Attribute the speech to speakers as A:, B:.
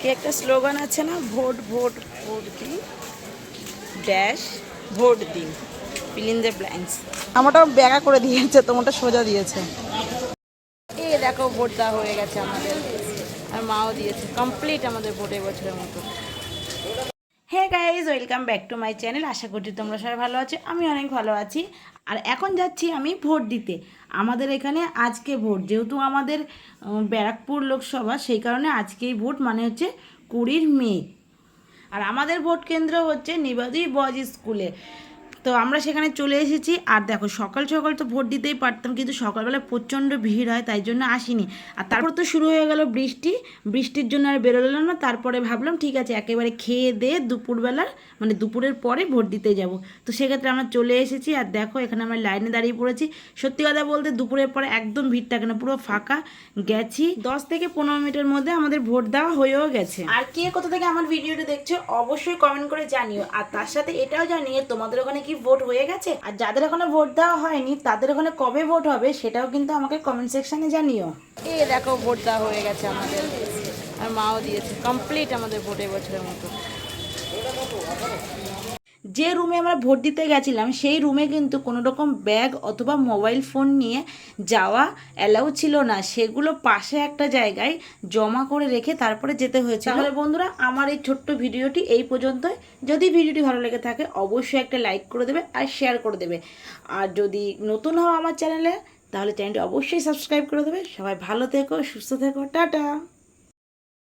A: কি একটা স্লোগান আছে না, ভোট ভোট ভোট দিন ড্যাশ ভোট দিন ফিল ইন দ্য ব্ল্যাঙ্কস। আমারটাও ব্যাগা করে দিয়েছে, তোমারটা সোজা দিয়েছে। এই দেখো ভোট দেওয়া হয়ে গেছে আমাদের, আর মাও দিয়েছে। কমপ্লিট আমাদের ভোট এবছরের মতো। Hey guys, welcome back to my channel. আশা করছি তোমরা সবাই ভালো আছো, আমি অনেক ভালো আছি। আর এখন যাচ্ছি আমি ভোট দিতে। আমাদের এখানে আজকে ভোট, যেহেতু আমাদের ব্যারাকপুর লোকসভা, সেই কারণে আজকেই ভোট, মানে হচ্ছে 20 মে। আর আমাদের ভোট কেন্দ্র হচ্ছে নিবাদী বয়েজ স্কুলে। তো আমরা সেখানে চলে এসেছি। আর দেখো, সকাল সকাল তো ভোট দিতেই পারতাম, কিন্তু সকালবেলায় প্রচণ্ড ভিড় হয়, তাই জন্য আসিনি। আর তারপর তো শুরু হয়ে গেল বৃষ্টি। বৃষ্টির জন্য আর বেরোলাম না। তারপরে ভাবলাম ঠিক আছে, একেবারে খেয়ে দিয়ে দুপুরবেলার, মানে দুপুরের পরে ভোট দিতে যাব। তো সেক্ষেত্রে আমরা চলে এসেছি। আর দেখো, এখানে আমরা লাইনে দাঁড়িয়ে পড়েছি। সত্যি কথা বলতে দুপুরের পরে একদম ভিড় থাকে না, পুরো ফাঁকা। গেছি 10 থেকে 15 মিনিটের মধ্যে আমাদের ভোট দেওয়া হয়েও গেছে। আর কে কোথা থেকে আমার ভিডিওটা দেখছো অবশ্যই কমেন্ট করে জানিও। আর তার সাথে এটাও জানিয়ে তোমাদের ওখানে কি ভোট হয়ে গেছে, আর যাদের ওখানে ভোট দেওয়া হয়নি তাদের ওখানে কবে ভোট হবে সেটাও কিন্তু আমাকে কমেন্ট সেকশনে জানিও। এই দেখো ভোট দেওয়া হয়ে গেছে আমাদের, আর মাও দিয়েছে। কমপ্লিট আমাদের ভোট এবছরের মতো। যে রুমে আমরা ভোট দিতে গেছিলাম সেই রুমে কিন্তু কোনো রকম ব্যাগ অথবা মোবাইল ফোন নিয়ে যাওয়া অ্যালাউ ছিল না। সেগুলো পাশে একটা জায়গায় জমা করে রেখে তারপরে যেতে হয়েছে। তাহলে বন্ধুরা, আমার এই ছোট্ট ভিডিওটি এই পর্যন্তই। যদি ভিডিওটি ভালো লেগে থাকে অবশ্যই একটা লাইক করে দেবে আর শেয়ার করে দেবে। আর যদি নতুন হও আমার চ্যানেলে, তাহলে চ্যানেলটি অবশ্যই সাবস্ক্রাইব করে দেবে। সবাই ভালো থেকো, সুস্থ থেকো, টাটা।